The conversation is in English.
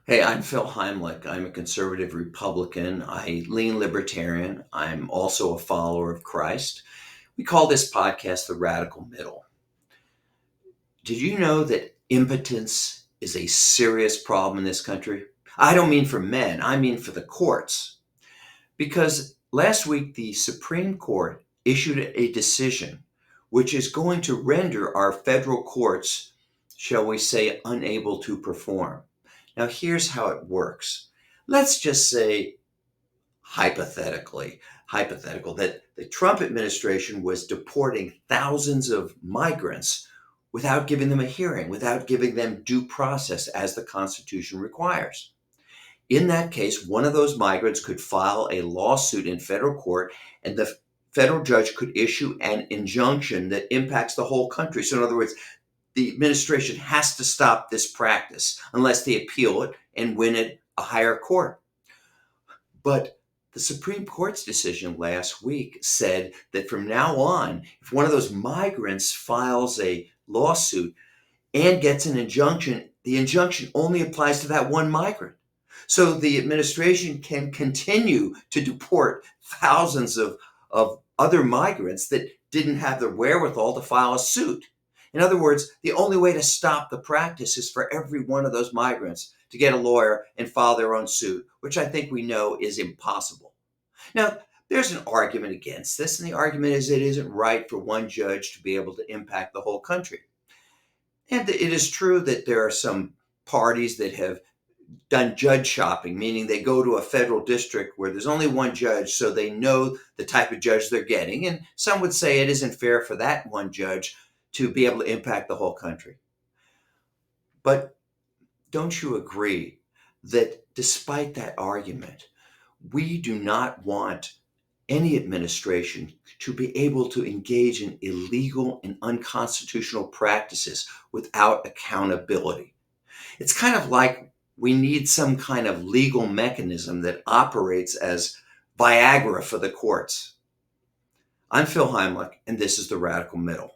Hey, I'm Phil Heimlich. I'm a conservative Republican. I lean libertarian. I'm also a follower of Christ. We call this podcast The Radical Middle. Did you know that impotence is a serious problem in this country? I don't mean for men, I mean for the courts. Because last week, the Supreme Court issued a decision which is going to render our federal courts, shall we say, unable to perform. Now, here's how it works. Let's just say, hypothetical, that the Trump administration was deporting thousands of migrants without giving them a hearing, without giving them due process as the Constitution requires. In that case, one of those migrants could file a lawsuit in federal court, and the federal judge could issue an injunction that impacts the whole country. So, in other words, the administration has to stop this practice unless they appeal it and win at a higher court. But the Supreme Court's decision last week said that from now on, if one of those migrants files a lawsuit and gets an injunction, the injunction only applies to that one migrant. So the administration can continue to deport thousands of other migrants that didn't have the wherewithal to file a suit. In other words, the only way to stop the practice is for every one of those migrants to get a lawyer and file their own suit, which I think we know is impossible. Now, there's an argument against this, and the argument is it isn't right for one judge to be able to impact the whole country. And it is true that there are some parties that have done judge shopping, meaning they go to a federal district where there's only one judge, so they know the type of judge they're getting. And some would say it isn't fair for that one judge to be able to impact the whole country. But don't you agree that despite that argument, we do not want any administration to be able to engage in illegal and unconstitutional practices without accountability? It's kind of like we need some kind of legal mechanism that operates as Viagra for the courts. I'm Phil Heimlich, and this is The Radical Middle.